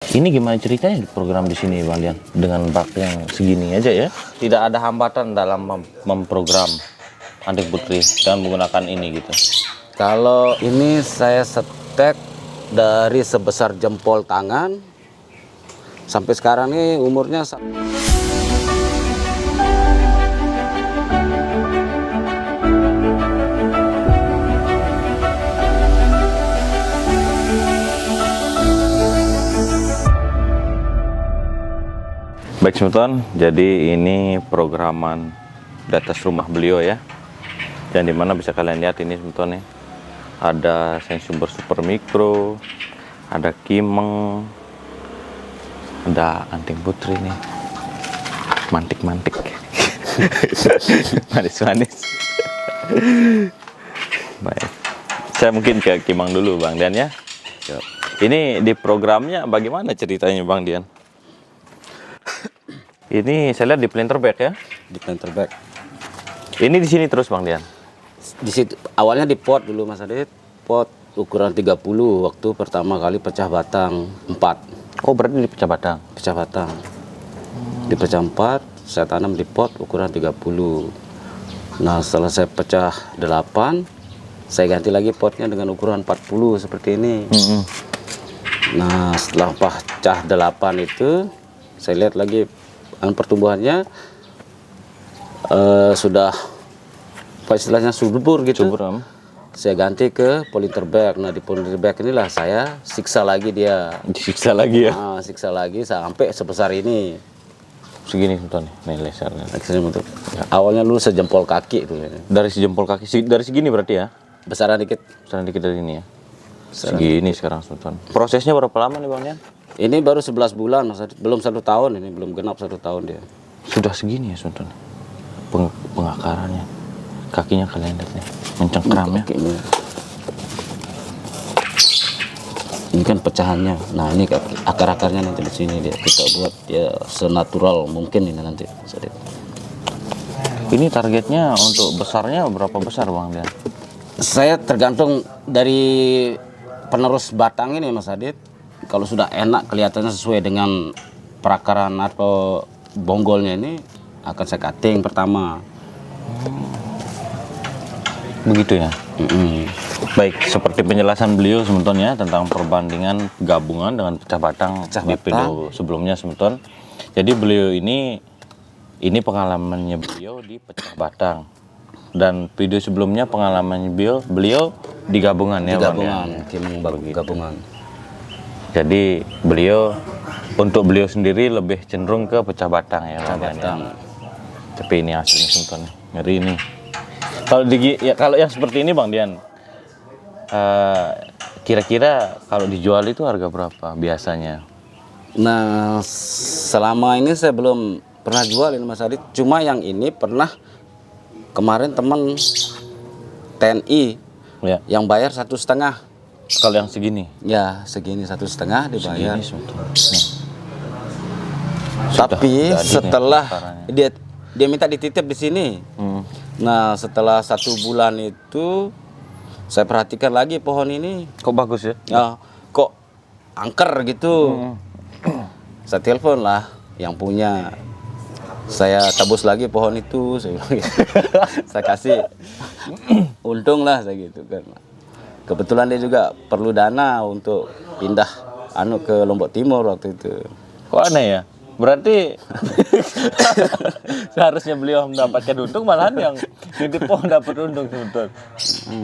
Ini gimana ceritanya program di sini Bang Dian? Dengan bak yang segini aja ya? Tidak ada hambatan dalam memprogram Antik Putri dengan menggunakan ini gitu. Kalau ini saya setek dari sebesar jempol tangan sampai sekarang ini umurnya. Baik Sumton, jadi ini programan di atas rumah beliau ya. Dan dimana bisa kalian lihat ini Sumton nih, ada sensor super mikro, ada kimeng, ada Antik Putri nih, mantik-mantik, manis-manis. Baik, saya mungkin ke kimeng dulu Bang Dian ya. Ini di programnya bagaimana ceritanya Bang Dian? Ini saya lihat di planter bag ya. Di planter bag. Ini di sini terus Bang Dian. Di situ awalnya di pot dulu Mas Adit. Pot ukuran 30 waktu pertama kali pecah batang 4. Oh, berarti di pecah batang. Pecah batang. Di pecah 4 saya tanam di pot ukuran 30. Nah, setelah saya pecah 8, saya ganti lagi potnya dengan ukuran 40 seperti ini. Nah, setelah pecah 8 itu saya lihat lagi pertumbuhannya sudah apa istilahnya subur gitu. Subur. Saya ganti ke polyester bag. Nah, di polyester bag inilah saya siksa lagi dia. Disiksa lagi ya. Nah, siksa lagi sampai sebesar ini. Segini Sumton nih lebarnya. Untuk awalnya dulu sejempol kaki itu. Dari sejempol kaki, dari segini berarti ya. Besaran dikit. Besaran dikit dari ini ya. Segini sekarang Sumton. Prosesnya berapa lama nih Bang Dian? Ini baru 11 bulan Mas Adit. Belum 1 tahun ini, belum genap 1 tahun dia. Sudah segini ya Sumton. Pengakarannya. Kakinya kalian lihat nih, mencengkram ya. Ini kan pecahannya. Nah, ini akar-akarnya nanti di sini dia kita buat ya senatural mungkin ini nanti. Mas Adit. Ini targetnya untuk besarnya berapa besar Bang Dian? Saya tergantung dari penerus batang ini Mas Adit. Kalau sudah enak kelihatannya sesuai dengan perakaran atau bonggolnya ini akan saya cutting pertama. Begitu ya. Baik, seperti penjelasan beliau Sumton ya tentang perbandingan gabungan dengan pecah batang di video sebelumnya Sumton. Jadi beliau ini pengalamannya beliau di pecah batang. Dan video sebelumnya pengalamannya beliau di gabungan ya. Gabungan. Jadi untuk beliau sendiri lebih cenderung ke pecah batang ya. Pecah batang. Tapi ini hasilnya Sumton ngeri ini. Kalau yang seperti ini Bang Dian, kira-kira kalau dijual itu harga berapa biasanya? Nah, selama ini saya belum pernah jual ini Mas Adit. Cuma yang ini pernah kemarin teman TNI ya, yang bayar 1,5. Kalau yang segini? Ya, segini 1,5 dibayar. Segini, tapi setelah dia minta dititip di sini. Nah, setelah 1 bulan itu saya perhatikan lagi pohon ini. Kok bagus ya? Ya, kok angker gitu. Saya telepon lah yang punya. Saya tebus lagi pohon itu, saya bilang gitu. Saya kasih untung lah saya gitu kan. Kebetulan dia juga perlu dana untuk pindah ke Lombok Timur waktu itu. Kok aneh ya? Berarti seharusnya beliau mendapatkan untung, malahan yang nitip pohon dapat untung sebetulnya.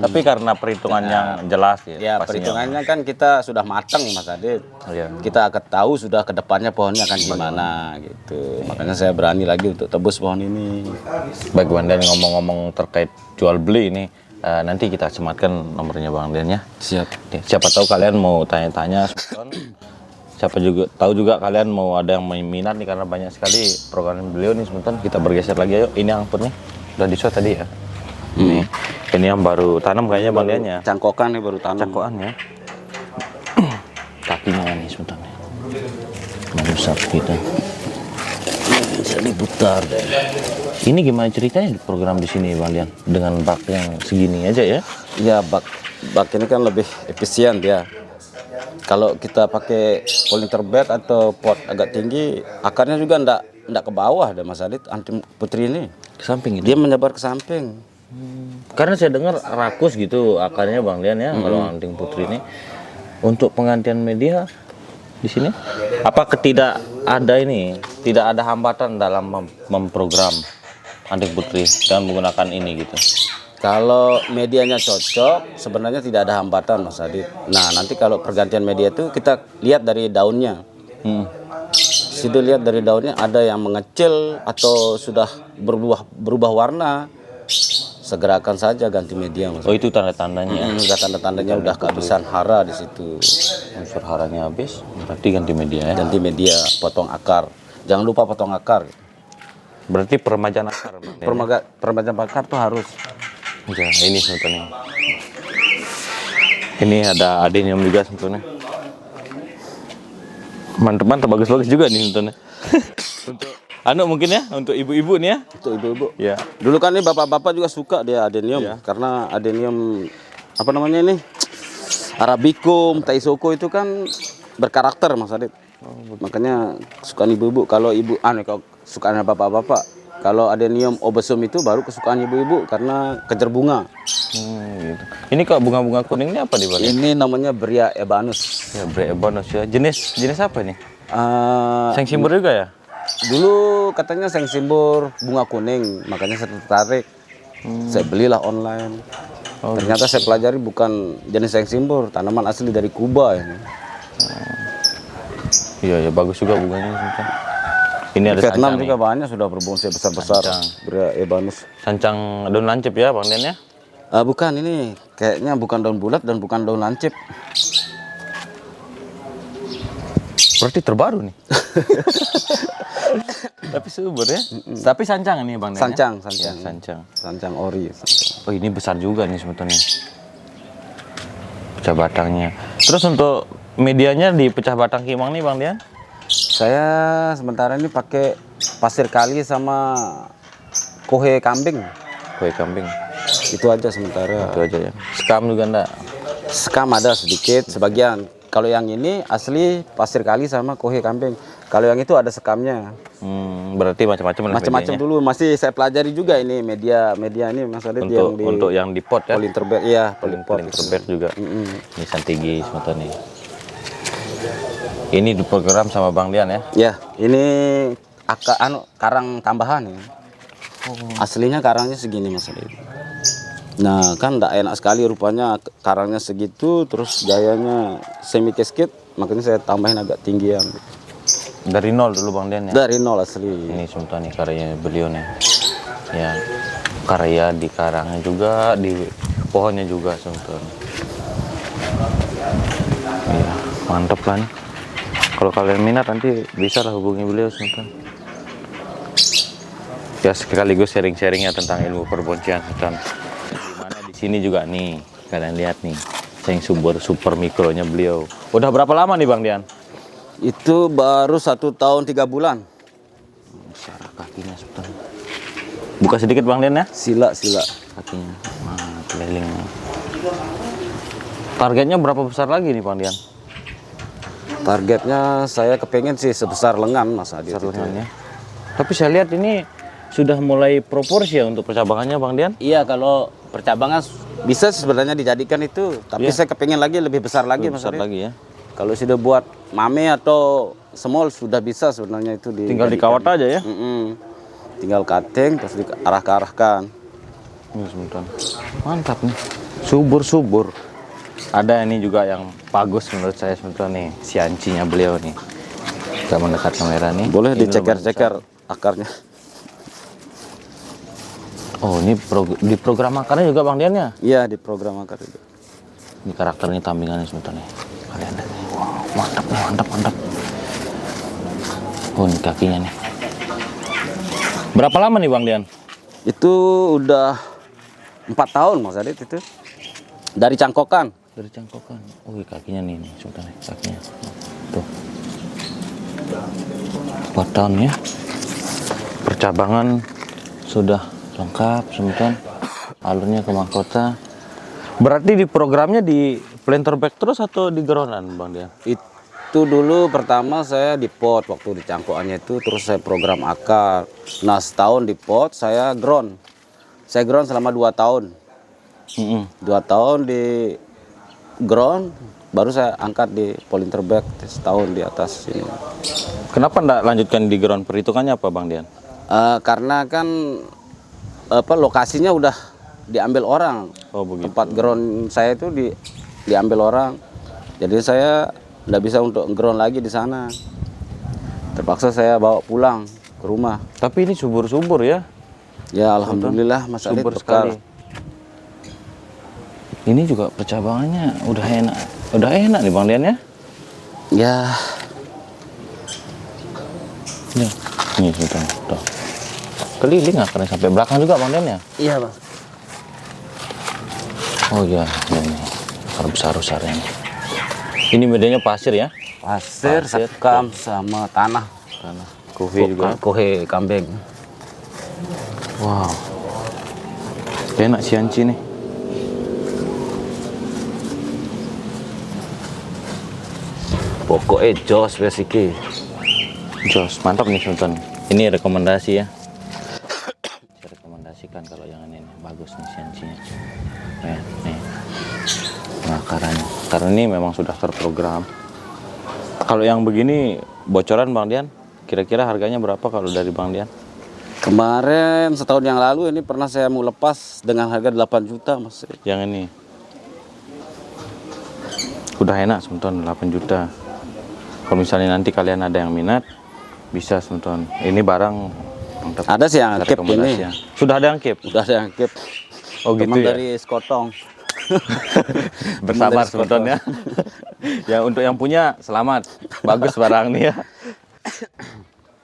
Tapi karena perhitungan yang jelas ya. Ya, perhitungannya kan kita sudah matang Mas Adit. Ya. Kita akan tahu sudah ke depannya pohonnya akan gimana gitu. Makanya saya berani lagi untuk tebus pohon ini. Baik Bang Dian, ngomong-ngomong terkait jual beli ini, nanti kita sematkan nomornya Bang Dian ya. Siap. Siapa tahu kalian mau tanya-tanya siapa juga tahu juga kalian mau ada yang minat nih, karena banyak sekali program beliau nih. Sebentar kita bergeser lagi ayo. Ini angpurnya udah disuat tadi ya. Ini yang baru tanam kayaknya Bang Dian ya. Cangkokan nih baru tanam. Cangkokan ya. Kakinya nih sebentar nih. Merusak gitu. Bisa diputar deh. Ini gimana ceritanya di program di sini Bang Dian dengan bak yang segini aja ya? Ya, bak ini kan lebih efisien dia. Kalau kita pakai polinter bed atau pot agak tinggi, akarnya juga ndak ke bawah deh Mas Adit. Anting putri ini Ke samping itu. dia menyebar ke samping. Karena saya dengar rakus gitu akarnya Bang Dian ya, kalau anting putri ini. Untuk penggantian media di sini, apa tidak ada hambatan dalam memprogram anting putri dengan menggunakan ini gitu? Kalau medianya cocok, sebenarnya tidak ada hambatan Mas Adit. Nah, nanti kalau pergantian media itu kita lihat dari daunnya. Situ lihat dari daunnya ada yang mengecil atau sudah berubah warna. Segerakan saja ganti media Mas. Oh, itu tanda-tandanya. Udah tanda-tandanya udah kehabisan hara di situ. Unsur haranya habis, berarti ganti media ya. Ganti media, potong akar. Jangan lupa potong akar. Berarti peremajaan akar. Bang Dian. Peremajaan akar tuh harus. Ya, ini sebetulnya. Ini ada adenium juga sebetulnya. Mantap, bagus-bagus juga nih sebetulnya. Untuk mungkin ya, untuk ibu-ibu nih ya. Untuk ibu-ibu. Ya. Dulu kan ini bapak-bapak juga suka dia adenium. Karena adenium apa namanya ini? Arabicum, Taisoko itu kan berkarakter Mas Adit. Makanya kesukaan ibu-ibu. Kalau kesukaan bapak-bapak. Kalau adenium obesum itu baru kesukaan ibu-ibu karena kejar bunga. Gitu. Ini kok bunga-bunga kuning ini apa di balik? Ini namanya Bria ebanus. Ya, Brea ebanus ya. Jenis apa ini? Eh, Seng simbur juga ya? Dulu katanya seng simbur bunga kuning, makanya saya tertarik. Saya belilah online. Ternyata saya pelajari bukan jenis seng simbur, tanaman asli dari Kuba ini. Iya, bagus juga bunganya sebetulnya. Ini ada Vietnam sancang juga nih. banyak sudah berbonsai besar-besar. Bria ebanus. Sancang daun lancip ya Bang Dian ya? Bukan ini, kayaknya bukan daun bulat dan bukan daun lancip. Berarti terbaru nih. Tapi subur ya. Tapi sancang ini Bang Dian. Sancang, Ya, sancang. sancang. Sancang ori. Sancang. Oh, ini besar juga nih sebetulnya. Pecah batangnya. Terus untuk medianya di pecah batang kimang nih Bang Dian? Saya sementara ini pakai pasir kali sama kohe kambing. Kue kambing. Itu aja sementara. Itu aja ya. Sekam juga enggak? Sekam ada sedikit, sebagian. Kalau yang ini asli pasir kali sama kohe kambing. Kalau yang itu ada sekamnya. Berarti macam-macam lah Macam-macam medianya. dulu. Masih saya pelajari juga ini media ini Mas Adit Untuk yang di pot ya. polinterbed. Iya, polipot. Polinterbed juga. Ini santigi sebetulnya. Ini diprogram sama Bang Dian ya. Ya, ini karang tambahan ya. Aslinya karangnya segini Mas Adit. Nah, kan enggak enak sekali rupanya karangnya segitu, terus gayanya semi casket, makanya saya tambahin agak tinggian. Dari nol dulu Bang Dian ya. Dari nol asli. Ini sebetulnya karyanya beliau nih. Ya, karya di karangnya juga, di pohonnya juga sebetulnya. Iya, mantep lah nih. Kalau kalian minat nanti bisa lah hubungi beliau sebetulnya. Ya, sekaligus sharing-sharingnya tentang ilmu perbonsaian sebetulnya. Dimana di sini juga nih, kalian lihat nih, seng super mikronya beliau. Udah berapa lama nih Bang Dian? Itu baru 1 tahun 3 bulan. Besar kakinya sebetulnya. Buka sedikit Bang Dian ya. Sila. Kakinya. Nah, keliling. Targetnya berapa besar lagi nih Bang Dian? Targetnya saya kepengen sih sebesar lengan Mas Adit. Lengannya. Tapi saya lihat ini sudah mulai proporsi ya untuk percabangannya Bang Dian. Iya, kalau percabangan bisa sebenarnya dijadikan itu, tapi saya kepengen lagi lebih besar lagi Mas Besar Adit. lagi ya. Kalau sudah buat mame atau small sudah bisa sebenarnya itu Tinggal dikawat aja ya. Tinggal cutting terus diarah-arahkan. Ini sebentar. Mantap nih. Subur. Ada ini juga yang bagus menurut saya sebetulnya nih, siancinya beliau nih. Kita mendekat kamera nih. Boleh Ini diceker-ceker akarnya. Oh, ini di program akarnya juga Bang Dian ya? Iya, di program akar itu. Ini karakternya tampingannya sebetulnya. Kalian lihat nih. Wow, mantap. Oh, ini kakinya nih. Berapa lama nih Bang Dian? Itu udah 4 tahun Mas Adit itu. Dari cangkokan. Dari cangkokan. Oh, kakinya nih sebetulnya kakinya. Tuh. 4 tahun ya. Percabangan sudah lengkap sebetulnya. Alurnya ke mahkota. Berarti di programnya di Planter bag terus atau di groundan Bang Dian? Itu dulu pertama saya di pot waktu di cangkuannya itu, terus saya program akar. Nah setahun di pot saya ground. Saya ground selama 2 tahun. 2 tahun di ground, baru saya angkat di polinter bag setahun di atas ini. Kenapa enggak lanjutkan di ground? Perhitungannya apa Bang Dian? Karena kan lokasinya udah diambil orang. Oh begitu. Tempat ground saya itu diambil orang. Jadi saya nggak bisa untuk ground lagi di sana. Terpaksa saya bawa pulang ke rumah. Tapi ini subur-subur ya? Ya alhamdulillah Mas Adit Subur bekal. sekali. Ini juga percabangannya udah enak. Udah enak nih Bang Dian ya? Ya Nih sudah. Tuh. Keliling akarnya sampai belakang juga Bang Dian ya? iya Bang. Oh iya, ini akar besar-besarnya. Ini medianya pasir ya? Pasir, sekam sama tanah. Kopi juga. Kohe kambing. Wow. Enak sianci nih. Pokoknya jos basiki. Jos, mantap nih Sultan. Ini rekomendasi ya. Saya rekomendasikan kalau yang ini bagus nih siancinya. Nih. Nah, karena ini memang sudah terprogram. Kalau yang begini bocoran Bang Dian, kira-kira harganya berapa kalau dari Bang Dian? Kemarin setahun yang lalu ini pernah saya mau lepas dengan harga 8 juta Mas. Yang ini. Udah enak Sultan, 8 juta. Kalau misalnya nanti kalian ada yang minat, bisa Sultan. Ini barang mantap. Ada sih yang keep ini. Ya. Sudah ada yang keep? Udah ada yang keep. Oh gitu Teman ya? dari Skotong. Bersabar Sultan ya. Ya untuk yang punya selamat. Bagus barang nih ya.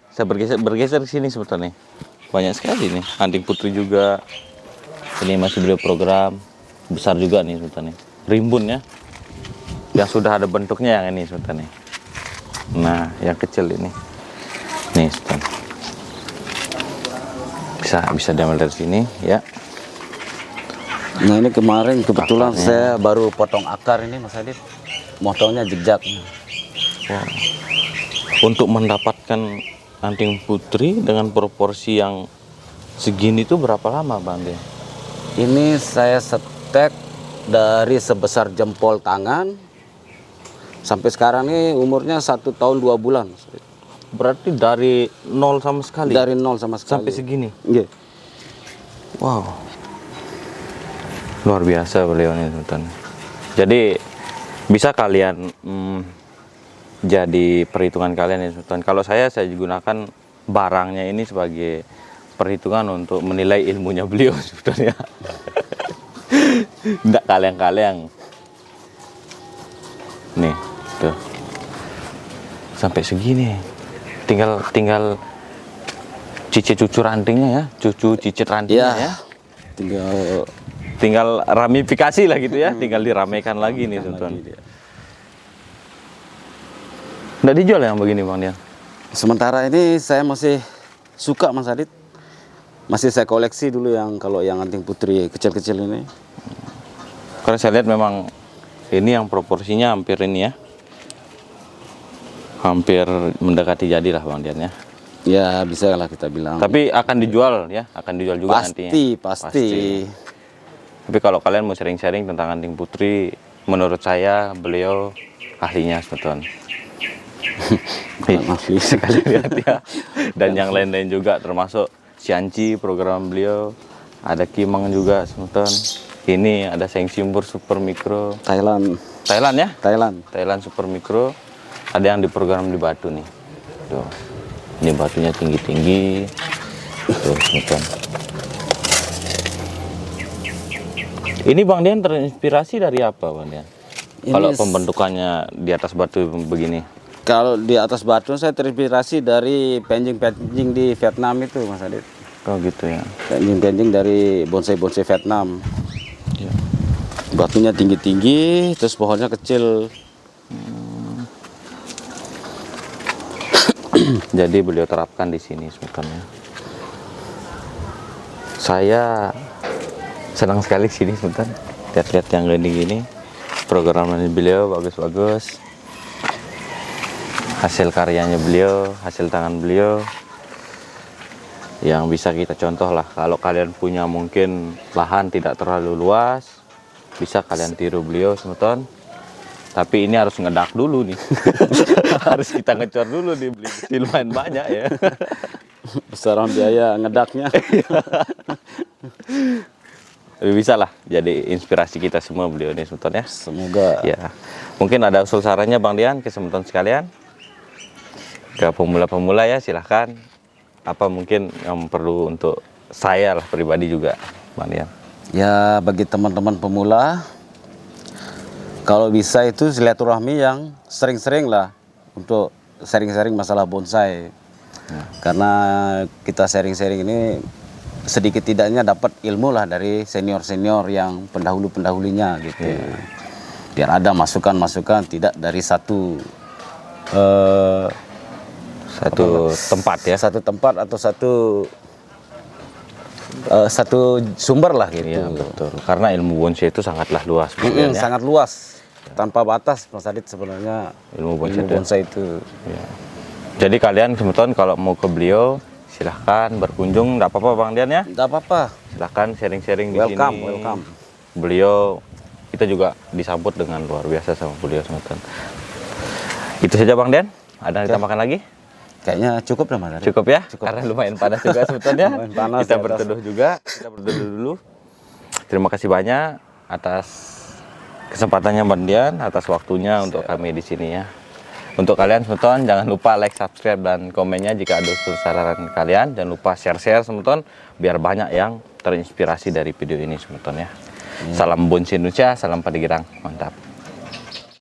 Saya bergeser ke sini Sultan nih. Banyak sekali nih. Anting putri juga. Ini masih beliau program. Besar juga nih Sultan nih. Rimbun ya. Yang sudah ada bentuknya yang ini Sultan nih. Nah, yang kecil ini. Nih Sultan. Bisa diambil dari sini ya. Nah ini kemarin kebetulan Akarnya. saya baru potong akar ini Mas Adit. Motongnya zigzag. Wow. Untuk mendapatkan anting putri dengan proporsi yang segini itu berapa lama Bang Dian? Ini saya setek dari sebesar jempol tangan sampai sekarang ini umurnya 1 tahun 2 bulan. Berarti dari nol sama sekali? Dari nol sama sekali. Sampai segini? Iya. Wow. Luar biasa beliau ini Sultan. Jadi bisa kalian jadi perhitungan kalian ya Sultan. Kalau saya gunakan barangnya ini sebagai perhitungan untuk menilai ilmunya beliau Sultan ya. Nggak kaleng-kaleng. Nih, tuh. Sampai segini. Tinggal cicit cucu rantingnya ya, cicit rantingnya ya. Tinggal ramifikasi lah gitu ya, tinggal diramaikan lagi nih Sultan. Nggak dijual yang begini Bang Dian? Sementara ini saya masih suka Mas Adit. Masih saya koleksi dulu kalau yang anting putri kecil-kecil ini. Karena saya lihat memang ini yang proporsinya hampir ini ya. Hampir mendekati jadi lah Bang Dian ya. Ya bisa lah kita bilang. Tapi akan dijual ya, akan dijual juga nantinya. Pasti. Tapi kalau kalian mau sharing-sharing tentang anting putri, menurut saya beliau ahlinya Sultan. Ahli Sekali lihat ya. Dan yang lain-lain juga termasuk Sianci program beliau, ada Kimang juga Sultan. Ini ada Seng Simbur Super Mikro. Thailand Ya? Thailand Super Mikro. Ada yang diprogram di batu nih. Tuh. Ini batunya tinggi-tinggi. Tuh, Sultan. Ini Bang Dian terinspirasi dari apa Bang Dian? Kalau pembentukannya di atas batu begini? Kalau di atas batu saya terinspirasi dari penjing-penjing di Vietnam itu Mas Adit. Oh gitu ya. Penjing-penjing dari bonsai-bonsai Vietnam. Ya. Batunya tinggi-tinggi, terus pohonnya kecil. Jadi beliau terapkan di sini sebetulnya. Saya senang sekali sini Sultan. Lihat-lihat yang gini-gini. Programnya beliau bagus-bagus. Hasil karyanya beliau, hasil tangan beliau. Yang bisa kita contoh lah, kalau kalian punya mungkin lahan tidak terlalu luas, bisa kalian tiru beliau semeton. Tapi ini harus ngedak dulu nih. Harus kita ngecor dulu nih, beli besi lumayan banyak ya. Besaran biaya ngedaknya. Tapi bisa lah jadi inspirasi kita semua beliau ini semeton ya. Semoga. Ya, mungkin ada usul sarannya Bang Dian ke semeton sekalian. Ke pemula-pemula ya silahkan. Apa mungkin yang perlu untuk saya lah pribadi juga, Bang Dian? Ya bagi teman-teman pemula, kalau bisa itu silaturahmi yang sering-sering lah untuk sharing-sharing masalah bonsai. Karena kita sharing-sharing ini sedikit tidaknya dapat ilmu lah dari senior-senior yang pendahulu-pendahulunya gitu. Biar ada masukan-masukan tidak dari satu tempat ya. satu tempat atau satu sumber lah gitu. Iya betul. Karena ilmu bonsai itu sangatlah luas. Bang Dian, ya. Sangat luas, tanpa batas Mas Adit sebenarnya Ilmu bonsai, bonsai itu. Ya. Jadi kalian semeton kalau mau ke beliau silahkan berkunjung, nggak apa-apa Bang Dian ya. Tidak apa-apa. Silahkan sharing-sharing di Welcome, sini. welcome. Beliau kita juga disambut dengan luar biasa sama beliau semeton. Itu saja Bang Dian. Ada yang ditambahkan lagi? Kayaknya cukup lah Mas Adit. Cukup ya? Karena lumayan panas juga sebetulnya. Lumayan panas Kita di atas. berteduh juga. Kita berteduh dulu. Terima kasih banyak atas kesempatannya Bang Dian, atas waktunya untuk kami di sini ya. Untuk kalian semeton jangan lupa like, subscribe dan komennya jika ada usul saran kalian. Jangan lupa share-share semeton biar banyak yang terinspirasi dari video ini semeton ya. Salam bonsai Indonesia, salam Padi Girang. Mantap.